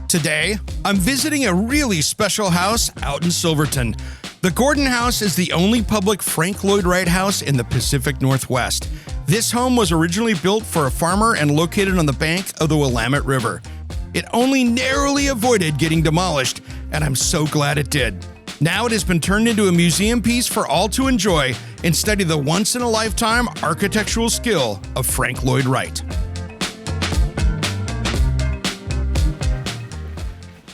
Today, I'm visiting a really special house out in Silverton. The Gordon House is the only public Frank Lloyd Wright house in the Pacific Northwest. This home was originally built for a farmer and located on the bank of the Willamette River. It only narrowly avoided getting demolished, and I'm so glad it did. Now it has been turned into a museum piece for all to enjoy and study the once-in-a-lifetime architectural skill of Frank Lloyd Wright.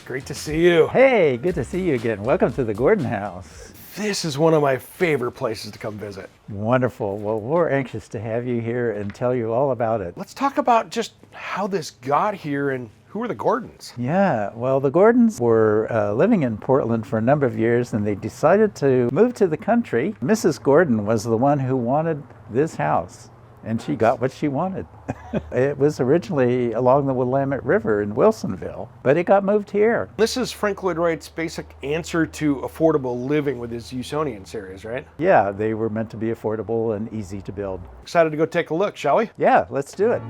Great to see you. Hey, good to see you again. Welcome to the Gordon House. This is one of my favorite places to come visit. Wonderful. Well, we're anxious to have you here and tell you all about it. Let's talk about just how this got here and who are the Gordons? Yeah, well, the Gordons were living in Portland for a number of years, and they decided to move to the country. Mrs. Gordon was the one who wanted this house, and she got what she wanted. It was originally along the Willamette River in Wilsonville, but it got moved here. This is Frank Lloyd Wright's basic answer to affordable living with his Usonian series, right? Yeah, they were meant to be affordable and easy to build. Excited to go take a look, shall we? Yeah, let's do it.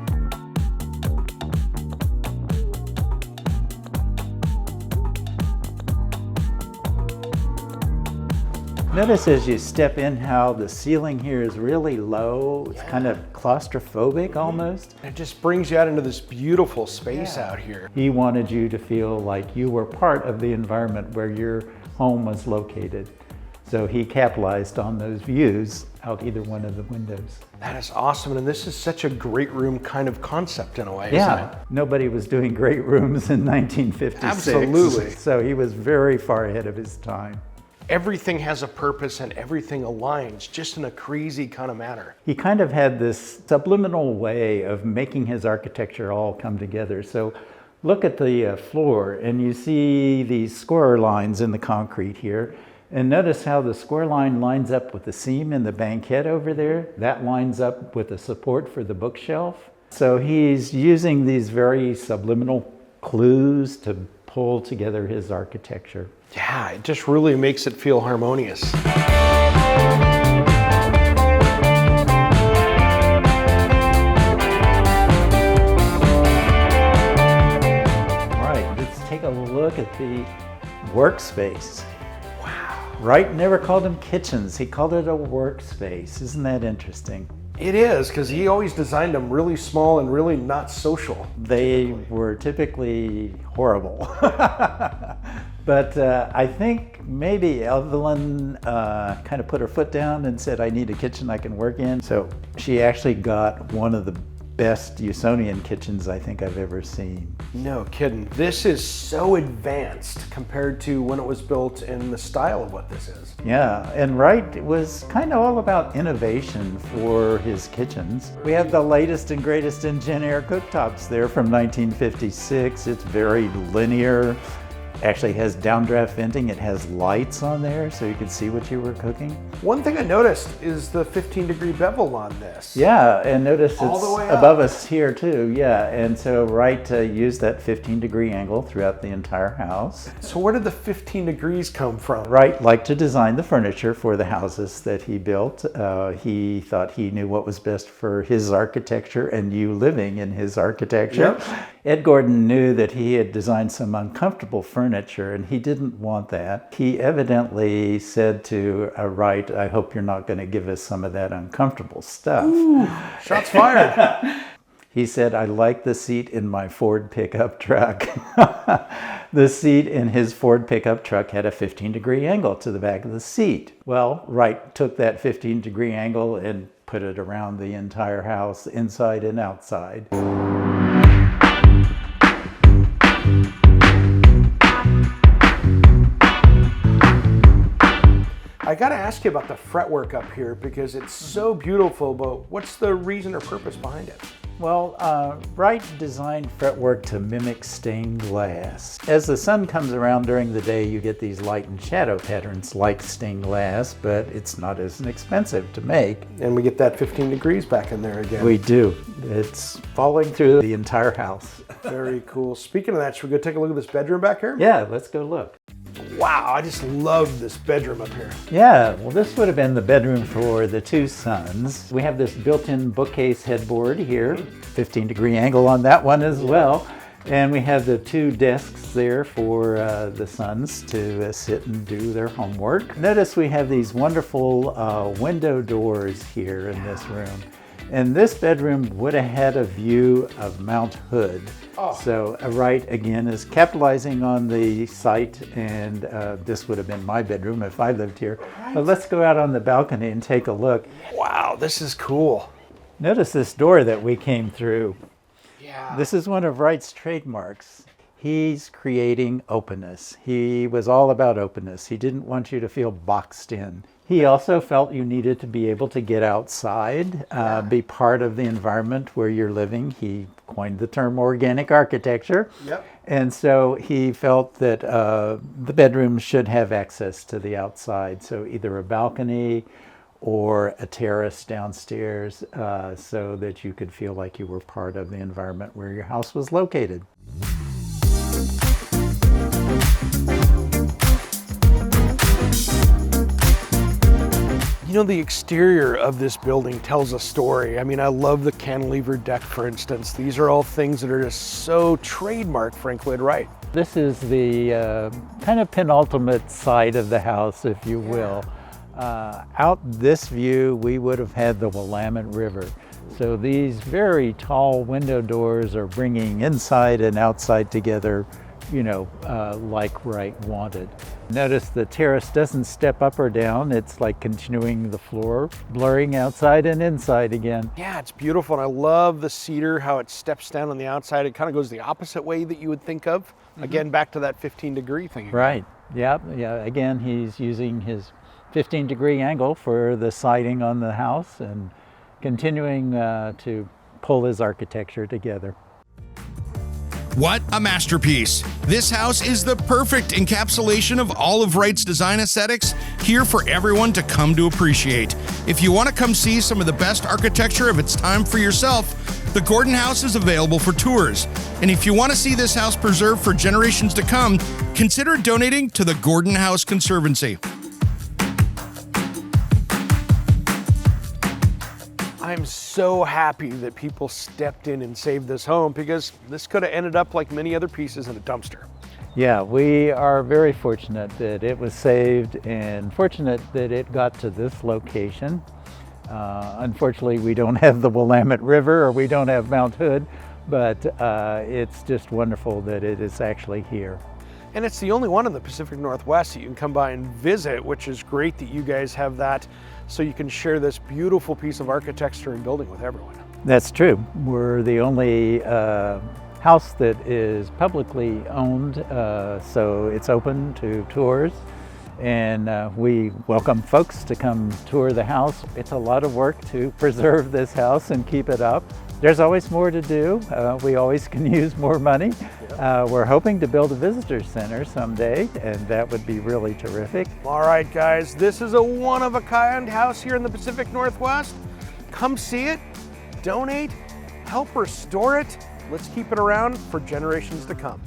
Notice as you step in how the ceiling here is really low. It's kind of claustrophobic almost. It just brings you out into this beautiful space out here. He wanted you to feel like you were part of the environment where your home was located. So he capitalized on those views out either one of the windows. That is awesome, and this is such a great room kind of concept in a way, isn't it? Nobody was doing great rooms in 1956. Absolutely. So he was very far ahead of his time. Everything has a purpose and everything aligns just in a crazy kind of manner. He kind of had this subliminal way of making his architecture all come together. So look at the floor and you see these square lines in the concrete here. And notice how the square line lines up with the seam in the banquette over there. That lines up with the support for the bookshelf. So he's using these very subliminal clues to pull together his architecture. Yeah, it just really makes it feel harmonious. Right, let's take a look at the workspace. Wow. Wright never called them kitchens, he called it a workspace. Isn't that interesting? It is, because he always designed them really small and really not social. They were typically horrible. But I think maybe Evelyn kind of put her foot down and said, I need a kitchen I can work in. So she actually got one of the best Usonian kitchens I think I've ever seen. No kidding. This is so advanced compared to when it was built in the style of what this is. Yeah, and Wright was kind of all about innovation for his kitchens. We have the latest and greatest in Gen Air cooktops there from 1956. It's very linear. Actually has downdraft venting. It has lights on there so you can see what you were cooking. One thing I noticed is the 15-degree bevel on this. Yeah, and notice it's above up. us here too. Yeah, and so Wright used that 15-degree angle throughout the entire house. So where did the 15 degrees come from? Wright liked to design the furniture for the houses that he built. He thought he knew what was best for his architecture and you living in his architecture. Yep. Ed Gordon knew that he had designed some uncomfortable furniture and he didn't want that. He evidently said to Wright, I hope you're not going to give us some of that uncomfortable stuff. Ooh, shots fired. He said, I like the seat in my Ford pickup truck. The seat in his Ford pickup truck had a 15-degree angle to the back of the seat. Well, Wright took that 15-degree angle and put it around the entire house, inside and outside. I gotta ask you about the fretwork up here because it's so beautiful, but what's the reason or purpose behind it? Well, Wright designed fretwork to mimic stained glass. As the sun comes around during the day, you get these light and shadow patterns like stained glass, but it's not as expensive to make. And we get that 15 degrees back in there again. We do. It's following through the entire house. Very cool. Speaking of that, should we go take a look at this bedroom back here? Yeah, let's go look. Wow, I just love this bedroom up here. Yeah, well, this would have been the bedroom for the two sons. We have this built-in bookcase headboard here, 15-degree angle on that one as well. And we have the 2 desks there for the sons to sit and do their homework. Notice we have these wonderful window doors here in this room. And this bedroom would have had a view of Mount Hood. Oh. So Wright, again, is capitalizing on the site, and this would have been my bedroom if I lived here. Right. But let's go out on the balcony and take a look. Wow, this is cool. Notice this door that we came through. Yeah. This is one of Wright's trademarks. He's creating openness. He was all about openness. He didn't want you to feel boxed in. He also felt you needed to be able to get outside, be part of the environment where you're living. He coined the term organic architecture. Yep. And so he felt that the bedrooms should have access to the outside. So either a balcony or a terrace downstairs, so that you could feel like you were part of the environment where your house was located. You know, the exterior of this building tells a story. I mean, I love the cantilever deck, for instance. These are all things that are just so trademark Frank Lloyd Wright. This is the kind of penultimate side of the house, if you will. Out this view, we would have had the Willamette River. So these very tall window doors are bringing inside and outside together, you know, like Wright wanted. Notice the terrace doesn't step up or down. It's like continuing the floor, blurring outside and inside again. Yeah, it's beautiful. And I love the cedar, how it steps down on the outside. It kind of goes the opposite way that you would think of. Again, back to that 15-degree thing. Right. Yeah. Again, he's using his 15-degree angle for the siding on the house and continuing to pull his architecture together. What a masterpiece. This house is the perfect encapsulation of all of Wright's design aesthetics, here for everyone to come to appreciate. If you want to come see some of the best architecture of its time for yourself, the Gordon House is available for tours. And if you want to see this house preserved for generations to come, consider donating to the Gordon House Conservancy. I'm so happy that people stepped in and saved this home, because this could have ended up like many other pieces in a dumpster. Yeah, we are very fortunate that it was saved and fortunate that it got to this location. Unfortunately, we don't have the Willamette River or we don't have Mount Hood, but it's just wonderful that it is actually here. And it's the only one in the Pacific Northwest that you can come by and visit, which is great that you guys have that, so you can share this beautiful piece of architecture and building with everyone. That's true. We're the only house that is publicly owned, so it's open to tours. And we welcome folks to come tour the house. It's a lot of work to preserve this house and keep it up. There's always more to do. We always can use more money. We're hoping to build a visitor center someday, and that would be really terrific. All right, guys, this is a one-of-a-kind house here in the Pacific Northwest. Come see it, donate, help restore it. Let's keep it around for generations to come.